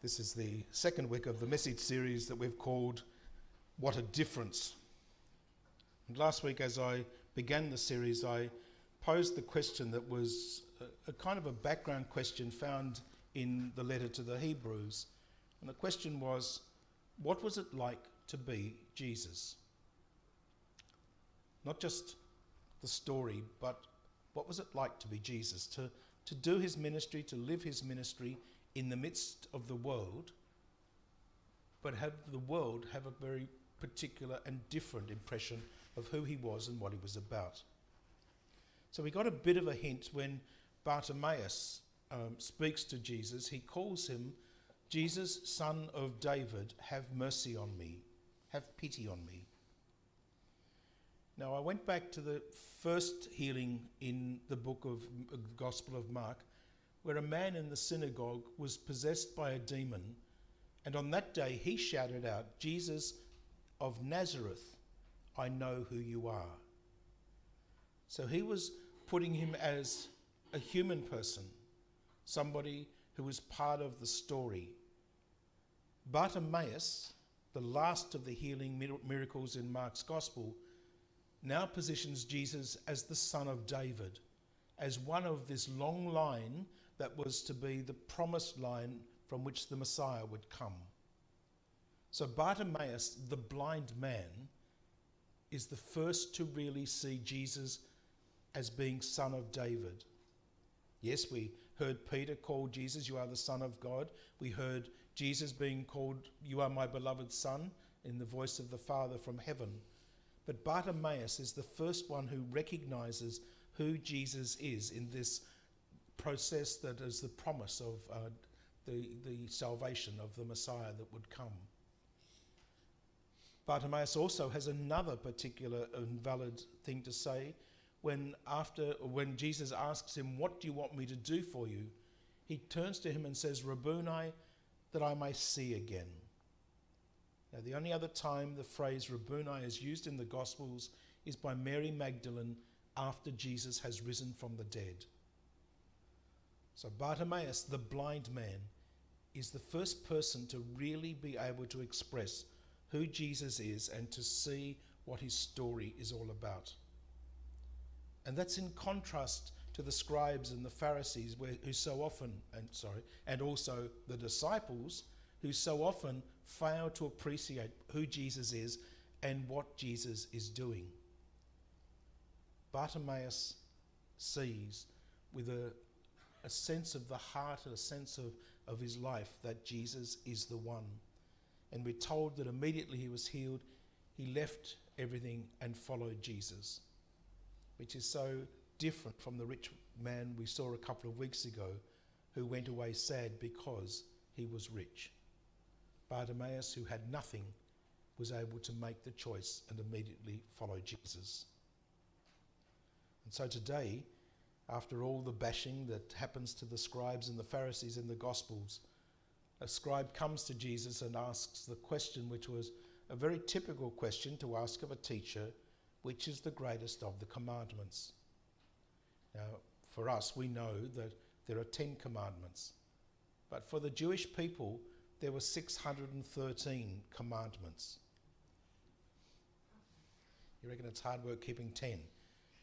This is the second week of the message series that we've called What a Difference. And last week, as I began the series, I posed the question that was a kind of a background question found in the letter to the Hebrews. And the question was, what was it like to be Jesus? Not just the story, but what was it like to be Jesus? To do his ministry, to live his ministry in the midst of the world, but have the world have a very particular and different impression of who he was and what he was about. So we got a bit of a hint when Bartimaeus speaks to Jesus. He calls him, Jesus, son of David, have mercy on me, have pity on me. Now I went back to the first healing in the book of the Gospel of Mark, where a man in the synagogue was possessed by a demon, and on that day he shouted out, Jesus of Nazareth, I know who you are. So he was putting him as a human person, somebody who was part of the story. Bartimaeus, the last of the healing miracles in Mark's Gospel, now positions Jesus as the son of David, as one of this long line that was to be the promised line from which the Messiah would come. So Bartimaeus, the blind man, is the first to really see Jesus as being son of David. Yes, we heard Peter call Jesus, you are the Son of God. We heard Jesus being called, you are my beloved Son, in the voice of the Father from heaven. But Bartimaeus is the first one who recognizes who Jesus is in this process that is the promise of the salvation of the Messiah that would come. Bartimaeus also has another particular and valid thing to say when Jesus asks him, what do you want me to do for you? He turns to him and says, Rabboni, that I may see again. Now, the only other time the phrase Rabboni is used in the Gospels is by Mary Magdalene after Jesus has risen from the dead. So Bartimaeus, the blind man, is the first person to really be able to express who Jesus is and to see what his story is all about. And that's in contrast to the scribes and the Pharisees who so often, and also the disciples, who so often fail to appreciate who Jesus is and what Jesus is doing. Bartimaeus sees with a sense of the heart, a sense of his life, that Jesus is the one. And we're told that immediately he was healed, he left everything and followed Jesus, which is so different from the rich man we saw a couple of weeks ago who went away sad because he was rich. Bartimaeus, who had nothing, was able to make the choice and immediately follow Jesus. And so today, after all the bashing that happens to the scribes and the Pharisees in the Gospels, a scribe comes to Jesus and asks the question, which was a very typical question to ask of a teacher, which is the greatest of the commandments? Now, for us, we know that there are 10 commandments, but for the Jewish people, there were 613 commandments. You reckon it's hard work keeping 10?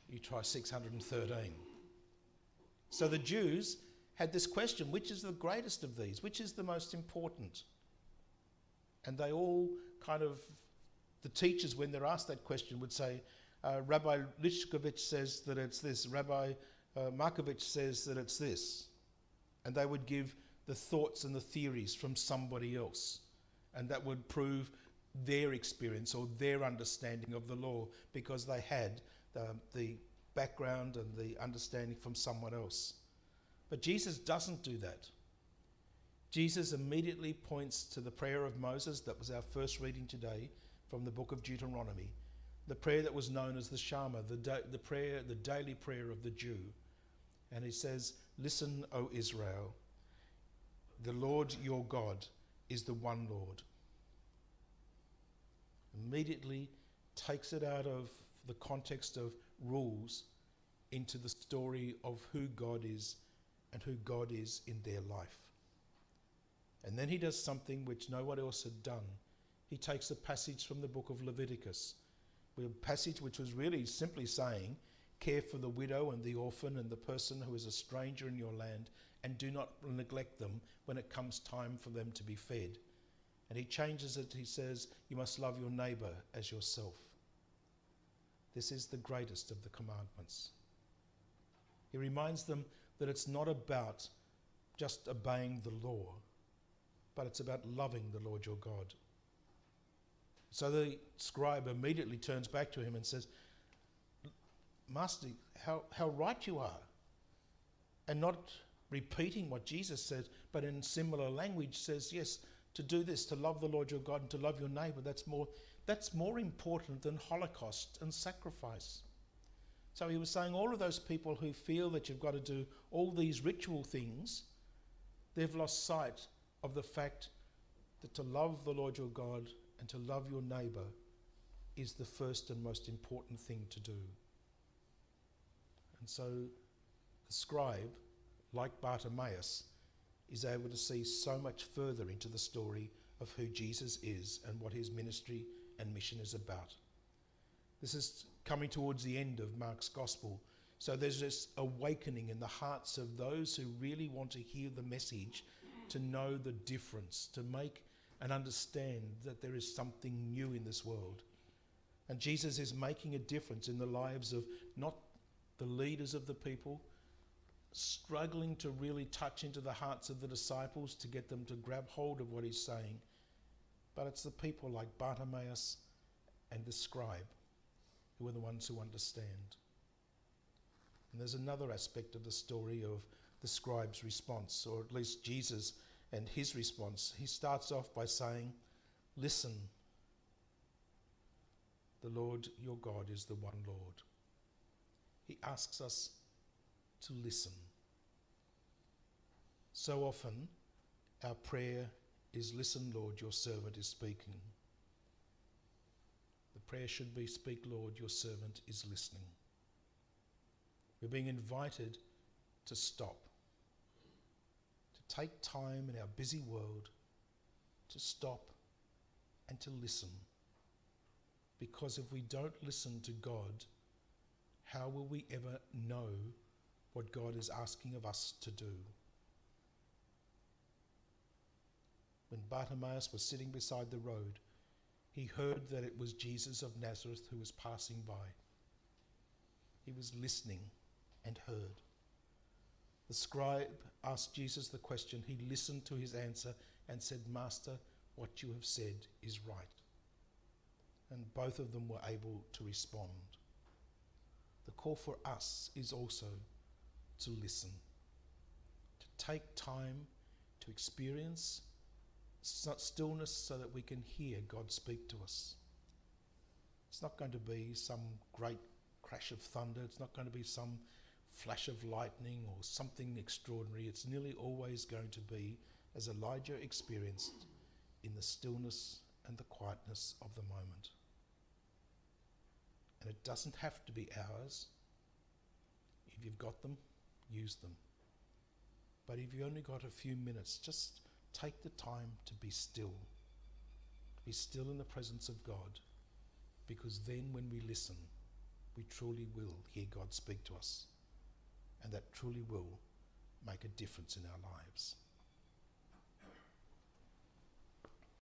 You try 613. So the Jews had this question, which is the greatest of these? Which is the most important? And they all the teachers, when they're asked that question, would say, Rabbi Lichkovich says that it's this, Rabbi Markovich says that it's this. And they would give the thoughts and the theories from somebody else. And that would prove their experience or their understanding of the law because they had the background and the understanding from someone else. But Jesus doesn't do that. Jesus immediately points to the prayer of Moses, that was our first reading today from the book of Deuteronomy, the prayer that was known as the Shema, the daily prayer of the Jew. And he says, listen, O Israel, the Lord your God is the one Lord. Immediately takes it out of the context of rules into the story of who God is and who God is in their life. And then he does something which no one else had done. He takes a passage from the book of Leviticus, a passage which was really simply saying, care for the widow and the orphan and the person who is a stranger in your land, and do not neglect them when it comes time for them to be fed. And he changes it, he says, you must love your neighbour as yourself. This is the greatest of the commandments. He reminds them that it's not about just obeying the law, but it's about loving the Lord your God. So the scribe immediately turns back to him and says, Master, how right you are. And not repeating what Jesus said, but in similar language says, yes, to do this, to love the Lord your God and to love your neighbour, that's more important than Holocaust and sacrifice. So he was saying all of those people who feel that you've got to do all these ritual things, they've lost sight of the fact that to love the Lord your God and to love your neighbour is the first and most important thing to do. And so the scribe, like Bartimaeus, is able to see so much further into the story of who Jesus is and what his ministry and mission is about. This is coming towards the end of Mark's gospel. So there's this awakening in the hearts of those who really want to hear the message, to know the difference, to make and understand that there is something new in this world. And Jesus is making a difference in the lives of not the leaders of the people, struggling to really touch into the hearts of the disciples to get them to grab hold of what he's saying. But it's the people like Bartimaeus and the scribe who are the ones who understand. And there's another aspect of the story of the scribe's response, or at least Jesus and his response. He starts off by saying, listen, the Lord your God is the one Lord. He asks us to listen. So often our prayer is, listen, Lord, your servant is speaking. The prayer should be, speak, Lord, your servant is listening. We're being invited to stop, to take time in our busy world to stop and to listen. Because if we don't listen to God, how will we ever know what God is asking of us to do? When Bartimaeus was sitting beside the road, he heard that it was Jesus of Nazareth who was passing by. He was listening and heard. The scribe asked Jesus the question. He listened to his answer and said, Master, what you have said is right. And both of them were able to respond. The call for us is also to listen, to take time to experience stillness so that we can hear God speak to us. It's not going to be some great crash of thunder. It's not going to be some flash of lightning or something extraordinary. It's nearly always going to be, as Elijah experienced, in the stillness and the quietness of the moment. And it doesn't have to be ours. If you've got them, use them. But if you've only got a few minutes, just take the time to be still. Be still in the presence of God. Because then when we listen, we truly will hear God speak to us. And that truly will make a difference in our lives.